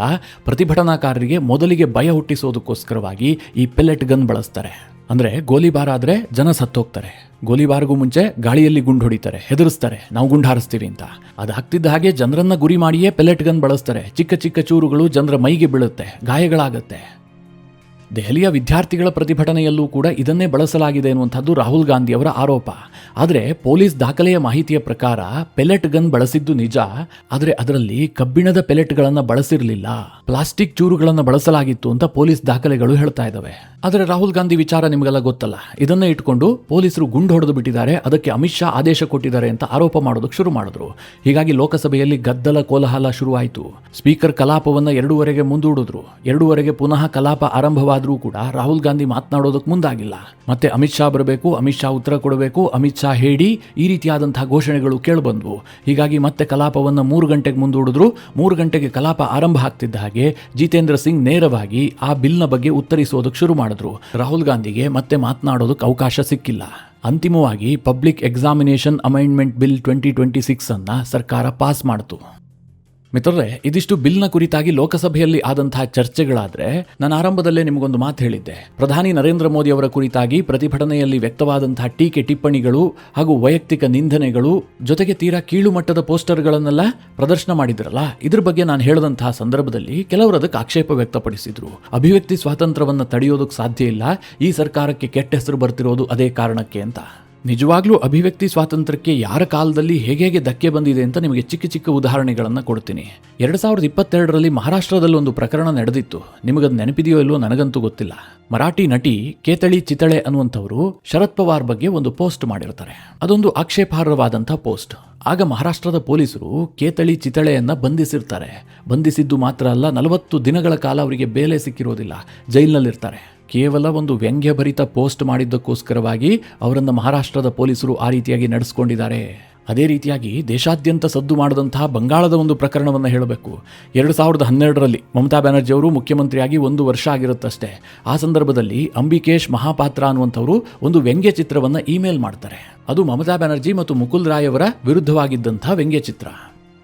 S1: ಪ್ರತಿಭಟನಾಕಾರರಿಗೆ ಮೊದಲಿಗೆ ಭಯ ಹುಟ್ಟಿಸೋದಕ್ಕೋಸ್ಕರವಾಗಿ ಈ ಪೆಲೆಟ್ ಗನ್ ಬಳಸ್ತಾರೆ. ಅಂದ್ರೆ ಗೋಲಿಬಾರ್ ಆದ್ರೆ ಜನ ಸತ್ತೋಗ್ತಾರೆ. ಗೋಲಿಬಾರ್ಗೂ ಮುಂಚೆ ಗಾಳಿಯಲ್ಲಿ ಗುಂಡು ಹೊಡಿತಾರೆ, ಹೆದರಿಸ್ತಾರೆ, ನಾವು ಗುಂಡು ಹಾರಿಸ್ತೀವಿ ಅಂತ. ಅದಾಗ್ತಿದ್ದ ಹಾಗೆ ಜನರನ್ನ ಗುರಿ ಮಾಡಿಯೇ ಪೆಲೆಟ್ ಗನ್ ಬಳಸ್ತಾರೆ. ಚಿಕ್ಕ ಚಿಕ್ಕ ಚೂರುಗಳು ಜನರ ಮೈಗೆ ಬೀಳುತ್ತೆ, ಗಾಯಗಳಾಗತ್ತೆ. ದೆಹಲಿಯ ವಿದ್ಯಾರ್ಥಿಗಳ ಪ್ರತಿಭಟನೆಯಲ್ಲೂ ಕೂಡ ಇದನ್ನೇ ಬಳಸಲಾಗಿದೆ ಎನ್ನುವಂಥದ್ದು ರಾಹುಲ್ ಗಾಂಧಿ ಅವರ ಆರೋಪ. ಆದರೆ ಪೊಲೀಸ್ ದಾಖಲೆಯ ಮಾಹಿತಿಯ ಪ್ರಕಾರ ಪೆಲೆಟ್ ಗನ್ ಬಳಸಿದ್ದು ನಿಜ, ಆದರೆ ಅದರಲ್ಲಿ ಕಬ್ಬಿಣದ ಪೆಲೆಟ್ಗಳನ್ನು ಬಳಸಿರಲಿಲ್ಲ, ಪ್ಲಾಸ್ಟಿಕ್ ಚೂರುಗಳನ್ನು ಬಳಸಲಾಗಿತ್ತು ಅಂತ ಪೊಲೀಸ್ ದಾಖಲೆಗಳು ಹೇಳ್ತಾ ಇದ್ದಾವೆ. ಆದರೆ ರಾಹುಲ್ ಗಾಂಧಿ ವಿಚಾರ ನಿಮಗೆಲ್ಲ ಗೊತ್ತಲ್ಲ, ಇದನ್ನೇ ಇಟ್ಕೊಂಡು ಪೊಲೀಸರು ಗುಂಡು ಹೊಡೆದು ಬಿಟ್ಟಿದ್ದಾರೆ, ಅದಕ್ಕೆ ಅಮಿತ್ ಶಾ ಆದೇಶ ಕೊಟ್ಟಿದ್ದಾರೆ ಅಂತ ಆರೋಪ ಮಾಡೋದಕ್ಕೆ ಶುರು ಮಾಡಿದ್ರು. ಹೀಗಾಗಿ ಲೋಕಸಭೆಯಲ್ಲಿ ಗದ್ದಲ ಕೋಲಾಹಲ ಶುರುವಾಯಿತು. ಸ್ಪೀಕರ್ ಕಲಾಪವನ್ನು 2:30ಗೆ ಮುಂದೂಡಿದ್ರು. 2:30ಗೆ ಪುನಃ ಕಲಾಪ ಆರಂಭವಾಗಿ ವಿಚಾರವಾದರೂ ಕೂಡ ರಾಹುಲ್ ಗಾಂಧಿ ಮಾತನಾಡೋದಕ್ಕೆ ಮುಂದಾಗಿಲ್ಲ. ಮತ್ತೆ ಅಮಿತ್ ಶಾ ಬರಬೇಕು, ಅಮಿತ್ ಶಾ ಉತ್ತರ ಕೊಡಬೇಕು, ಅಮಿತ್ ಶಾ ಹೇಳಿ ಈ ರೀತಿಯಾದಂತಹ ಘೋಷಣೆಗಳು ಕೇಳಿಬಂದ್ವು. ಹೀಗಾಗಿ ಮತ್ತೆ ಕಲಾಪವನ್ನು 3 ಗಂಟೆಗೆ ಮುಂದೂಡಿದ್ರು. 3 ಗಂಟೆಗೆ ಕಲಾಪ ಆರಂಭ ಆಗ್ತಿದ್ದ ಹಾಗೆ ಜಿತೇಂದ್ರ ಸಿಂಗ್ ನೇರವಾಗಿ ಆ ಬಿಲ್ನ ಬಗ್ಗೆ ಉತ್ತರಿಸೋದಕ್ಕೆ ಶುರು ಮಾಡಿದ್ರು. ರಾಹುಲ್ ಗಾಂಧಿಗೆ ಮತ್ತೆ ಮಾತನಾಡೋದಕ್ಕೆ ಅವಕಾಶ ಸಿಕ್ಕಿಲ್ಲ. ಅಂತಿಮವಾಗಿ ಪಬ್ಲಿಕ್ ಎಕ್ಸಾಮಿನೇಷನ್ ಅಮೆಂಡ್ಮೆಂಟ್ ಬಿಲ್ 2026 ಅನ್ನ ಸರ್ಕಾರ ಪಾಸ್ ಮಾಡಿತು. ಮಿತ್ರರೇ, ಇದಿಷ್ಟು ಬಿಲ್ನ ಕುರಿತಾಗಿ ಲೋಕಸಭೆಯಲ್ಲಿ ಆದಂತಹ ಚರ್ಚೆಗಳಾದ್ರೆ, ನಾನು ಆರಂಭದಲ್ಲೇ ನಿಮಗೊಂದು ಮಾತು ಹೇಳಿದ್ದೆ. ಪ್ರಧಾನಿ ನರೇಂದ್ರ ಮೋದಿ ಅವರ ಕುರಿತಾಗಿ ಪ್ರತಿಭಟನೆಯಲ್ಲಿ ವ್ಯಕ್ತವಾದಂತಹ ಟೀಕೆ ಟಿಪ್ಪಣಿಗಳು ಹಾಗೂ ವೈಯಕ್ತಿಕ ನಿಂದನೆಗಳು ಜೊತೆಗೆ ತೀರಾ ಕೀಳು ಮಟ್ಟದ ಪೋಸ್ಟರ್ಗಳನ್ನೆಲ್ಲ ಪ್ರದರ್ಶನ ಮಾಡಿದ್ರಲ್ಲ, ಇದ್ರ ಬಗ್ಗೆ ನಾನು ಹೇಳಿದಂತಹ ಸಂದರ್ಭದಲ್ಲಿ ಕೆಲವರು ಅದಕ್ಕೆ ಆಕ್ಷೇಪ ವ್ಯಕ್ತಪಡಿಸಿದ್ರು. ಅಭಿವ್ಯಕ್ತಿ ಸ್ವಾತಂತ್ರ್ಯವನ್ನು ತಡೆಯೋದಕ್ಕೆ ಸಾಧ್ಯ ಇಲ್ಲ, ಈ ಸರ್ಕಾರಕ್ಕೆ ಕೆಟ್ಟ ಹೆಸರು ಬರ್ತಿರೋದು ಅದೇ ಕಾರಣಕ್ಕೆ ಅಂತ. ನಿಜವಾಗ್ಲೂ ಅಭಿವ್ಯಕ್ತಿ ಸ್ವಾತಂತ್ರ್ಯಕ್ಕೆ ಯಾರ ಕಾಲದಲ್ಲಿ ಹೇಗೆ ಧಕ್ಕೆ ಬಂದಿದೆ ಅಂತ ನಿಮಗೆ ಚಿಕ್ಕ ಚಿಕ್ಕ ಉದಾಹರಣೆಗಳನ್ನು ಕೊಡ್ತೀನಿ. 2022ರಲ್ಲಿ ಮಹಾರಾಷ್ಟ್ರದಲ್ಲಿ ಒಂದು ಪ್ರಕರಣ ನಡೆದಿತ್ತು. ನಿಮಗದು ನೆನಪಿದೆಯೋ ಇಲ್ಲೋ ನನಗಂತೂ ಗೊತ್ತಿಲ್ಲ. ಮರಾಠಿ ನಟಿ ಕೇತಳಿ ಚಿತಳೆ ಅನ್ನುವಂಥವರು ಶರದ್ ಪವಾರ್ ಬಗ್ಗೆ ಒಂದು ಪೋಸ್ಟ್ ಮಾಡಿರ್ತಾರೆ. ಅದೊಂದು ಆಕ್ಷೇಪಾರ್ಹವಾದಂಥ ಪೋಸ್ಟ್. ಆಗ ಮಹಾರಾಷ್ಟ್ರದ ಪೊಲೀಸರು ಕೇತಳಿ ಚಿತಳೆಯನ್ನ ಬಂಧಿಸಿರ್ತಾರೆ. ಬಂಧಿಸಿದ್ದು ಮಾತ್ರ ಅಲ್ಲ, 40 ದಿನಗಳ ಕಾಲ ಅವರಿಗೆ ಬೇಲೆ ಸಿಕ್ಕಿರೋದಿಲ್ಲ, ಜೈಲಿನಲ್ಲಿರ್ತಾರೆ. ಕೇವಲ ಒಂದು ವ್ಯಂಗ್ಯಭರಿತ ಪೋಸ್ಟ್ ಮಾಡಿದ್ದಕ್ಕೋಸ್ಕರವಾಗಿ ಅವರನ್ನು ಮಹಾರಾಷ್ಟ್ರದ ಪೊಲೀಸರು ಆ ರೀತಿಯಾಗಿ ನಡೆಸ್ಕೊಂಡಿದ್ದಾರೆ. ಅದೇ ರೀತಿಯಾಗಿ ದೇಶಾದ್ಯಂತ ಸದ್ದು ಮಾಡಿದಂತಹ ಬಂಗಾಳದ ಒಂದು ಪ್ರಕರಣವನ್ನು ಹೇಳಬೇಕು. 2012ರಲ್ಲಿ ಮಮತಾ ಬ್ಯಾನರ್ಜಿ ಅವರು ಮುಖ್ಯಮಂತ್ರಿಯಾಗಿ 1 ವರ್ಷ ಆಗಿರುತ್ತಷ್ಟೇ. ಆ ಸಂದರ್ಭದಲ್ಲಿ ಅಂಬಿಕೇಶ್ ಮಹಾಪಾತ್ರ ಅನ್ನುವಂಥವರು ಒಂದು ವ್ಯಂಗ್ಯ ಚಿತ್ರವನ್ನು ಇಮೇಲ್ ಮಾಡ್ತಾರೆ. ಅದು ಮಮತಾ ಬ್ಯಾನರ್ಜಿ ಮತ್ತು ಮುಕುಲ್ ರಾಯ್ ಅವರ ವಿರುದ್ಧವಾಗಿದ್ದಂತಹ ವ್ಯಂಗ್ಯ ಚಿತ್ರ.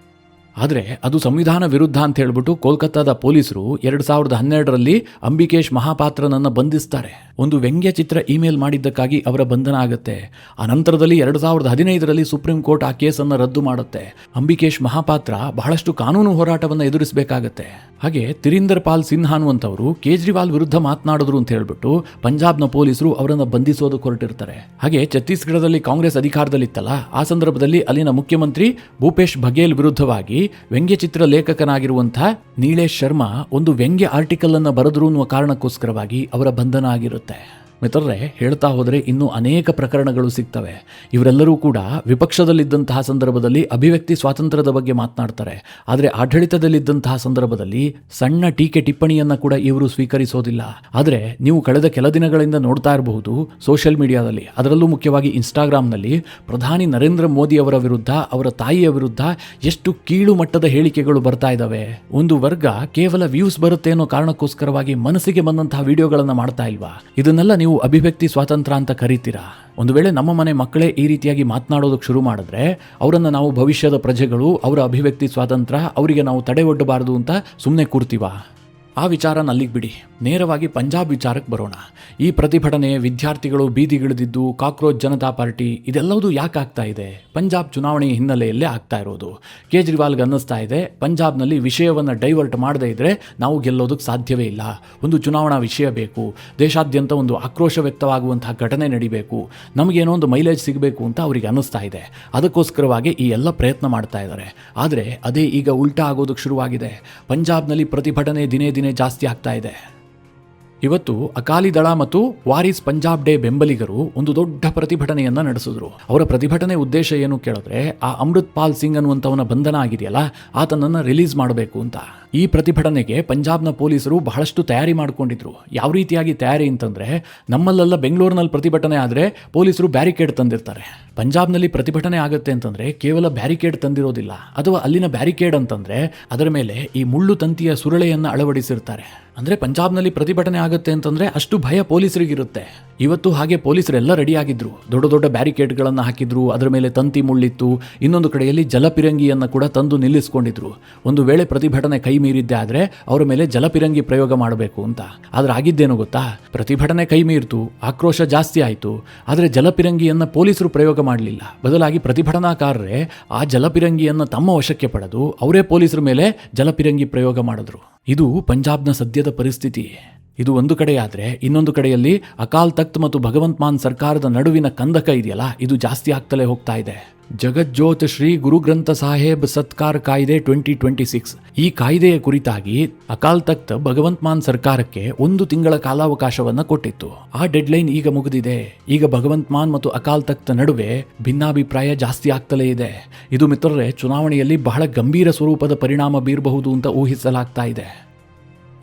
S1: ಆದರೆ ಅದು ಸಂವಿಧಾನ ವಿರುದ್ಧ ಅಂತ ಹೇಳ್ಬಿಟ್ಟು ಕೋಲ್ಕತ್ತಾದ ಪೊಲೀಸರು 2012ರಲ್ಲಿ ಅಂಬಿಕೇಶ್ ಮಹಾಪಾತ್ರನನ್ನು ಬಂಧಿಸ್ತಾರೆ. ಒಂದು ವ್ಯಂಗ್ಯ ಚಿತ್ರ ಇಮೇಲ್ ಮಾಡಿದ್ದಕ್ಕಾಗಿ ಅವರ ಬಂಧನ ಆಗುತ್ತೆ. ಆ ನಂತರದಲ್ಲಿ 2015ರಲ್ಲಿ ಸುಪ್ರೀಂ ಕೋರ್ಟ್ ಆ ಕೇಸನ್ನು ರದ್ದು ಮಾಡುತ್ತೆ. ಅಂಬಿಕೇಶ್ ಮಹಾಪಾತ್ರ ಬಹಳಷ್ಟು ಕಾನೂನು ಹೋರಾಟವನ್ನು ಎದುರಿಸಬೇಕಾಗತ್ತೆ. ಹಾಗೆ ತಿರಿಂದರ್ ಪಾಲ್ ಸಿನ್ಹಾ ಅನ್ನುವಂಥವರು ಕೇಜ್ರಿವಾಲ್ ವಿರುದ್ಧ ಮಾತನಾಡಿದ್ರು ಅಂತ ಹೇಳ್ಬಿಟ್ಟು ಪಂಜಾಬ್ನ ಪೊಲೀಸರು ಅವರನ್ನು ಬಂಧಿಸೋದಕ್ಕೆ ಹೊರಟಿರ್ತಾರೆ. ಹಾಗೆ ಛತ್ತೀಸ್ಗಢದಲ್ಲಿ ಕಾಂಗ್ರೆಸ್ ಅಧಿಕಾರದಲ್ಲಿತ್ತಲ್ಲ, ಆ ಸಂದರ್ಭದಲ್ಲಿ ಅಲ್ಲಿನ ಮುಖ್ಯಮಂತ್ರಿ ಭೂಪೇಶ್ ಬಘೇಲ್ ವಿರುದ್ಧವಾಗಿ ವ್ಯಂಗ್ಯಚಿತ್ರ ಲೇಖಕನಾಗಿರುವಂತಹ ನೀಲೇಶ್ ಶರ್ಮಾ ಒಂದು ವ್ಯಂಗ್ಯ ಆರ್ಟಿಕಲ್ ಅನ್ನು ಬರೆದ್ರು ಅನ್ನುವ ಕಾರಣಕ್ಕೋಸ್ಕರವಾಗಿ ಅವರ ಬಂಧನ ಆಗಿರುತ್ತೆ. ಮಿತ್ರರೇ, ಹೇಳ್ತಾ ಹೋದರೆ ಇನ್ನೂ ಅನೇಕ ಪ್ರಕರಣಗಳು ಸಿಗ್ತವೆ. ಇವರೆಲ್ಲರೂ ಕೂಡ ವಿಪಕ್ಷದಲ್ಲಿದ್ದಂತಹ ಸಂದರ್ಭದಲ್ಲಿ ಅಭಿವ್ಯಕ್ತಿ ಸ್ವಾತಂತ್ರ್ಯದ ಬಗ್ಗೆ ಮಾತನಾಡ್ತಾರೆ. ಆದರೆ ಆಡಳಿತದಲ್ಲಿದ್ದಂತಹ ಸಂದರ್ಭದಲ್ಲಿ ಸಣ್ಣ ಟೀಕೆ ಟಿಪ್ಪಣಿಯನ್ನು ಕೂಡ ಇವರು ಸ್ವೀಕರಿಸೋದಿಲ್ಲ. ಆದರೆ ನೀವು ಕಳೆದ ಕೆಲ ದಿನಗಳಿಂದ ನೋಡ್ತಾ ಇರಬಹುದು ಸೋಷಿಯಲ್ ಮೀಡಿಯಾದಲ್ಲಿ, ಅದರಲ್ಲೂ ಮುಖ್ಯವಾಗಿ ಇನ್ಸ್ಟಾಗ್ರಾಮ್ನಲ್ಲಿ ಪ್ರಧಾನಿ ನರೇಂದ್ರ ಮೋದಿ ಅವರ ವಿರುದ್ಧ, ಅವರ ತಾಯಿಯ ವಿರುದ್ಧ ಎಷ್ಟು ಕೀಳು ಮಟ್ಟದ ಹೇಳಿಕೆಗಳು ಬರ್ತಾ ಇದ್ದಾವೆ. ಒಂದು ವರ್ಗ ಕೇವಲ ವ್ಯೂಸ್ ಬರುತ್ತೆ ಅನ್ನೋ ಕಾರಣಕ್ಕೋಸ್ಕರವಾಗಿ ಮನಸ್ಸಿಗೆ ಬಂದಂತಹ ವಿಡಿಯೋಗಳನ್ನು ಮಾಡ್ತಾ ಇಲ್ವಾ? ಇದನ್ನೆಲ್ಲ ನೀವು ಅಭಿವ್ಯಕ್ತಿ ಸ್ವಾತಂತ್ರ್ಯ ಅಂತ ಕರೀತೀರಾ? ಒಂದು ವೇಳೆ ನಮ್ಮ ಮನೆ ಮಕ್ಕಳೇ ಈ ರೀತಿಯಾಗಿ ಮಾತನಾಡೋದಕ್ಕೆ ಶುರು ಮಾಡಿದ್ರೆ ಅವರನ್ನು ನಾವು ಭವಿಷ್ಯದ ಪ್ರಜೆಗಳು, ಅವರ ಅಭಿವ್ಯಕ್ತಿ ಸ್ವಾತಂತ್ರ್ಯ, ಅವರಿಗೆ ನಾವು ತಡೆ ಒಡ್ಡಬಾರದು ಅಂತ ಸುಮ್ಮನೆ ಕೂರ್ತೀವಾ? ಆ ವಿಚಾರನ ಅಲ್ಲಿಗೆ ಬಿಡಿ, ನೇರವಾಗಿ ಪಂಜಾಬ್ ವಿಚಾರಕ್ಕೆ ಬರೋಣ. ಈ ಪ್ರತಿಭಟನೆ, ವಿದ್ಯಾರ್ಥಿಗಳು ಬೀದಿಗಿಳಿದಿದ್ದು, ಕಾಕ್ರೋಚ್ ಜನತಾ ಪಾರ್ಟಿ, ಇದೆಲ್ಲವೂ ಯಾಕೆ ಆಗ್ತಾ ಇದೆ? ಪಂಜಾಬ್ ಚುನಾವಣೆ ಹಿನ್ನೆಲೆಯಲ್ಲೇ ಆಗ್ತಾ ಇರೋದು. ಕೇಜ್ರಿವಾಲ್ಗೆ ಅನ್ನಿಸ್ತಾ ಇದೆ ಪಂಜಾಬ್ನಲ್ಲಿ ವಿಷಯವನ್ನು ಡೈವರ್ಟ್ ಮಾಡದೇ ಇದ್ದರೆ ನಾವು ಗೆಲ್ಲೋದಕ್ಕೆ ಸಾಧ್ಯವೇ ಇಲ್ಲ. ಒಂದು ಚುನಾವಣಾ ವಿಷಯ ಬೇಕು, ದೇಶಾದ್ಯಂತ ಒಂದು ಆಕ್ರೋಶ ವ್ಯಕ್ತವಾಗುವಂತಹ ಘಟನೆ ನಡಿಬೇಕು, ನಮಗೇನೋ ಒಂದು ಮೈಲೇಜ್ ಸಿಗಬೇಕು ಅಂತ ಅವರಿಗೆ ಅನ್ನಿಸ್ತಾ ಇದೆ. ಅದಕ್ಕೋಸ್ಕರವಾಗಿ ಈ ಎಲ್ಲ ಪ್ರಯತ್ನ ಮಾಡ್ತಾ ಇದ್ದಾರೆ. ಆದರೆ ಅದೇ ಈಗ ಉಲ್ಟಾ ಆಗೋದಕ್ಕೆ ಶುರುವಾಗಿದೆ. ಪಂಜಾಬ್ನಲ್ಲಿ ಪ್ರತಿಭಟನೆ ದಿನೇ ದಿನೇ ಜಾಸ್ತಿ ಆಗ್ತಾ ಇದೆ. ಇವತ್ತು ಅಕಾಲಿ ದಳ ಮತ್ತು ವಾರಿಸ್ ಪಂಜಾಬ್ ಡೇ ಬೆಂಬಲಿಗರು ಒಂದು ದೊಡ್ಡ ಪ್ರತಿಭಟನೆಯನ್ನ ನಡೆಸಿದ್ರು. ಅವರ ಪ್ರತಿಭಟನೆ ಉದ್ದೇಶ ಏನು ಕೇಳಿದ್ರೆ, ಆ ಅಮೃತ್ ಪಾಲ್ ಸಿಂಗ್ ಅನ್ನುವಂಥವನ ಬಂಧನ ಆಗಿದೆಯಲ್ಲ, ಆತನನ್ನು ರಿಲೀಸ್ ಮಾಡಬೇಕು ಅಂತ. ಈ ಪ್ರತಿಭಟನೆಗೆ ಪಂಜಾಬ್ನ ಪೊಲೀಸರು ಬಹಳಷ್ಟು ತಯಾರಿ ಮಾಡಿಕೊಂಡಿದ್ರು. ಯಾವ ರೀತಿಯಾಗಿ ತಯಾರಿ ಅಂತಂದ್ರೆ, ನಮ್ಮಲ್ಲೆಲ್ಲ ಬೆಂಗಳೂರಿನಲ್ಲಿ ಪ್ರತಿಭಟನೆ ಆದರೆ ಪೊಲೀಸರು ಬ್ಯಾರಿಕೇಡ್ ತಂದಿರ್ತಾರೆ. ಪಂಜಾಬ್ನಲ್ಲಿ ಪ್ರತಿಭಟನೆ ಆಗುತ್ತೆ ಅಂತಂದ್ರೆ ಕೇವಲ ಬ್ಯಾರಿಕೇಡ್ ತಂದಿರೋದಿಲ್ಲ, ಅಥವಾ ಅಲ್ಲಿನ ಬ್ಯಾರಿಕೇಡ್ ಅಂತಂದ್ರೆ ಅದರ ಮೇಲೆ ಈ ಮುಳ್ಳು ತಂತಿಯ ಸುರಳೆಯನ್ನು ಅಳವಡಿಸಿರ್ತಾರೆ. ಅಂದ್ರೆ ಪಂಜಾಬ್ನಲ್ಲಿ ಪ್ರತಿಭಟನೆ ಆಗುತ್ತೆ ಅಂತಂದ್ರೆ ಅಷ್ಟು ಭಯ ಪೊಲೀಸರಿಗಿರುತ್ತೆ. ಇವತ್ತು ಹಾಗೆ ಪೊಲೀಸರೆಲ್ಲ ರೆಡಿ ಆಗಿದ್ರು, ದೊಡ್ಡ ದೊಡ್ಡ ಬ್ಯಾರಿಕೇಡ್ಗಳನ್ನು ಹಾಕಿದ್ರು, ಅದರ ಮೇಲೆ ತಂತಿ ಮುಳ್ಳಿತ್ತು, ಇನ್ನೊಂದು ಕಡೆಯಲ್ಲಿ ಜಲಪಿರಂಗಿಯನ್ನು ಕೂಡ ತಂದು ನಿಲ್ಲಿಸ್ಕೊಂಡಿದ್ರು. ಒಂದು ವೇಳೆ ಪ್ರತಿಭಟನೆ ಕೈ ಮೀರಿದ್ದೆ ಆದರೆ ಅವರ ಮೇಲೆ ಜಲಪಿರಂಗಿ ಪ್ರಯೋಗ ಮಾಡಬೇಕು ಅಂತ. ಆದ್ರೆ ಆಗಿದ್ದೇನು ಗೊತ್ತಾ? ಪ್ರತಿಭಟನೆ ಕೈ ಮೀರ್ತು, ಆಕ್ರೋಶ ಜಾಸ್ತಿ ಆಯಿತು, ಆದರೆ ಜಲಪಿರಂಗಿಯನ್ನು ಪೊಲೀಸರು ಪ್ರಯೋಗ ಮಾಡಲಿಲ್ಲ. ಬದಲಾಗಿ ಪ್ರತಿಭಟನಾಕಾರರೇ ಆ ಜಲಪಿರಂಗಿಯನ್ನು ತಮ್ಮ ವಶಕ್ಕೆ ಪಡೆದು ಅವರೇ ಪೊಲೀಸರ ಮೇಲೆ ಜಲಪಿರಂಗಿ ಪ್ರಯೋಗ ಮಾಡಿದ್ರು. ಇದು ಪಂಜಾಬ್ನ ಸದ್ಯದ ಪರಿಸ್ಥಿತಿ. ಇದು ಒಂದು ಕಡೆಯಾದರೆ, ಇನ್ನೊಂದು ಕಡೆಯಲ್ಲಿ ಅಕಾಲ್ ತಖ್ತ್ ಮತ್ತು ಭಗವಂತ್ ಮಾನ್ ಸರ್ಕಾರದ ನಡುವಿನ ಕಂದಕ ಇದೆಯಲ್ಲ, ಇದು ಜಾಸ್ತಿ ಆಗ್ತಲೇ ಹೋಗ್ತಾ ಇದೆ. ಜಗಜ್ಯೋತ್ ಶ್ರೀ ಗುರು ಗ್ರಂಥ ಸಾಹೇಬ್ ಸತ್ಕಾರ್ ಕಾಯ್ದೆ 2026, ಈ ಕಾಯ್ದೆಯ ಕುರಿತಾಗಿ ಅಕಾಲ್ ತಖ್ತ್ ಭಗವಂತ್ ಮಾನ್ ಸರ್ಕಾರಕ್ಕೆ 1 ತಿಂಗಳ ಕಾಲಾವಕಾಶವನ್ನು ಕೊಟ್ಟಿತ್ತು. ಆ ಡೆಡ್ಲೈನ್ ಈಗ ಮುಗಿದಿದೆ. ಈಗ ಭಗವಂತ್ ಮಾನ್ ಮತ್ತು ಅಕಾಲ್ ತಖ್ತ್ ನಡುವೆ ಭಿನ್ನಾಭಿಪ್ರಾಯ ಜಾಸ್ತಿ ಆಗ್ತಲೇ ಇದೆ. ಇದು ಮಿತ್ರರೇ, ಚುನಾವಣೆಯಲ್ಲಿ ಬಹಳ ಗಂಭೀರ ಸ್ವರೂಪದ ಪರಿಣಾಮ ಬೀರಬಹುದು ಅಂತ ಊಹಿಸಲಾಗ್ತಾ ಇದೆ.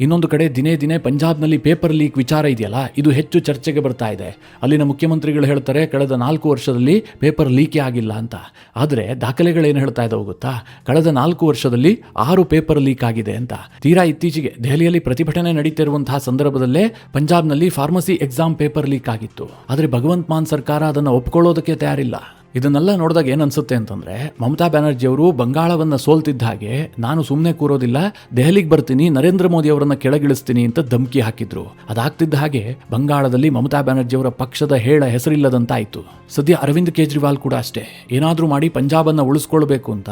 S1: ಇನ್ನೊಂದು ಕಡೆ ದಿನೇ ದಿನೇ ಪಂಜಾಬ್ನಲ್ಲಿ ಪೇಪರ್ ಲೀಕ್ ವಿಚಾರ ಇದೆಯಲ್ಲ, ಇದು ಹೆಚ್ಚು ಚರ್ಚೆಗೆ ಬರ್ತಾ ಇದೆ. ಅಲ್ಲಿನ ಮುಖ್ಯಮಂತ್ರಿಗಳು ಹೇಳ್ತಾರೆ ಕಳೆದ 4 ವರ್ಷದಲ್ಲಿ ಪೇಪರ್ ಲೀಕೇ ಆಗಿಲ್ಲ ಅಂತ. ಆದರೆ ದಾಖಲೆಗಳೇನು ಹೇಳ್ತಾ ಇದ್ದಾವೆ ಗೊತ್ತಾ? ಕಳೆದ 4 ವರ್ಷದಲ್ಲಿ 6 ಪೇಪರ್ ಲೀಕ್ ಆಗಿದೆ ಅಂತ. ತೀರಾ ಇತ್ತೀಚೆಗೆ ದೆಹಲಿಯಲ್ಲಿ ಪ್ರತಿಭಟನೆ ನಡೀತಿರುವಂತಹ ಸಂದರ್ಭದಲ್ಲೇ ಪಂಜಾಬ್ನಲ್ಲಿ ಫಾರ್ಮಸಿ ಎಕ್ಸಾಮ್ ಪೇಪರ್ ಲೀಕ್ ಆಗಿತ್ತು. ಆದರೆ ಭಗವಂತ್ ಮಾನ್ ಸರ್ಕಾರ ಅದನ್ನು ಒಪ್ಕೊಳ್ಳೋದಕ್ಕೆ ತಯಾರಿಲ್ಲ. ಇದನ್ನೆಲ್ಲ ನೋಡಿದಾಗ ಏನನ್ಸುತ್ತೆ ಅಂತಂದರೆ, ಮಮತಾ ಬ್ಯಾನರ್ಜಿ ಅವರು ಬಂಗಾಳವನ್ನು ಸೋಲ್ತಿದ್ದ ಹಾಗೆ ನಾನು ಸುಮ್ಮನೆ ಕೂರೋದಿಲ್ಲ, ದೆಹಲಿಗೆ ಬರ್ತೀನಿ, ನರೇಂದ್ರ ಮೋದಿ ಅವರನ್ನು ಕೆಳಗಿಳಿಸ್ತೀನಿ ಅಂತ ಧಮಕಿ ಹಾಕಿದ್ರು. ಅದಾಗ್ತಿದ್ದ ಹಾಗೆ ಬಂಗಾಳದಲ್ಲಿ ಮಮತಾ ಬ್ಯಾನರ್ಜಿ ಅವರ ಪಕ್ಷದ ಹೆಸರಿಲ್ಲದಂತಾಯಿತು. ಸದ್ಯ ಅರವಿಂದ್ ಕೇಜ್ರಿವಾಲ್ ಕೂಡ ಅಷ್ಟೇ, ಏನಾದರೂ ಮಾಡಿ ಪಂಜಾಬನ್ನು ಉಳಿಸ್ಕೊಳ್ಬೇಕು ಅಂತ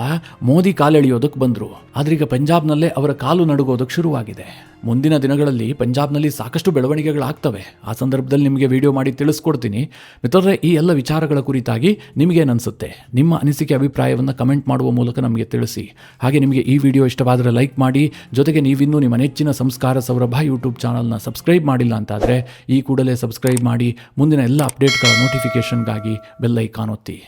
S1: ಮೋದಿ ಕಾಲೆಳೆಯೋದಕ್ಕೆ ಬಂದರು. ಆದ್ರೀಗ ಪಂಜಾಬ್ನಲ್ಲೇ ಅವರ ಕಾಲು ನಡುಗೋದಕ್ಕೆ ಶುರುವಾಗಿದೆ. ಮುಂದಿನ ದಿನಗಳಲ್ಲಿ ಪಂಜಾಬ್ನಲ್ಲಿ ಸಾಕಷ್ಟು ಬೆಳವಣಿಗೆಗಳಾಗ್ತವೆ. ಆ ಸಂದರ್ಭದಲ್ಲಿ ನಿಮಗೆ ವಿಡಿಯೋ ಮಾಡಿ ತಿಳಿಸ್ಕೊಡ್ತೀನಿ. ಮಿತ್ರರೇ, ಈ ಎಲ್ಲ ವಿಚಾರಗಳ ಕುರಿತಾಗಿ ನಿಮಗೇನನ್ಸುತ್ತೆ? ನಿಮ್ಮ ಅನಿಸಿಕೆ ಅಭಿಪ್ರಾಯವನ್ನು ಕಮೆಂಟ್ ಮಾಡುವ ಮೂಲಕ ನಮಗೆ ತಿಳಿಸಿ. ಹಾಗೆ ನಿಮಗೆ ಈ ವಿಡಿಯೋ ಇಷ್ಟವಾದರೆ ಲೈಕ್ ಮಾಡಿ. ಜೊತೆಗೆ ನೀವಿನ್ನೂ ನಿಮ್ಮ ನೆಚ್ಚಿನ ಸಂಸ್ಕಾರ ಸೌರಭ ಯೂಟ್ಯೂಬ್ ಚಾನಲ್ನ ಸಬ್ಸ್ಕ್ರೈಬ್ ಮಾಡಿಲ್ಲ ಅಂತಾದರೆ ಈ ಕೂಡಲೇ ಸಬ್ಸ್ಕ್ರೈಬ್ ಮಾಡಿ. ಮುಂದಿನ ಎಲ್ಲ ಅಪ್ಡೇಟ್ಗಳ ನೋಟಿಫಿಕೇಷನ್ಗಾಗಿ ಬೆಲ್ ಐಕಾನ್ ಒತ್ತಿ.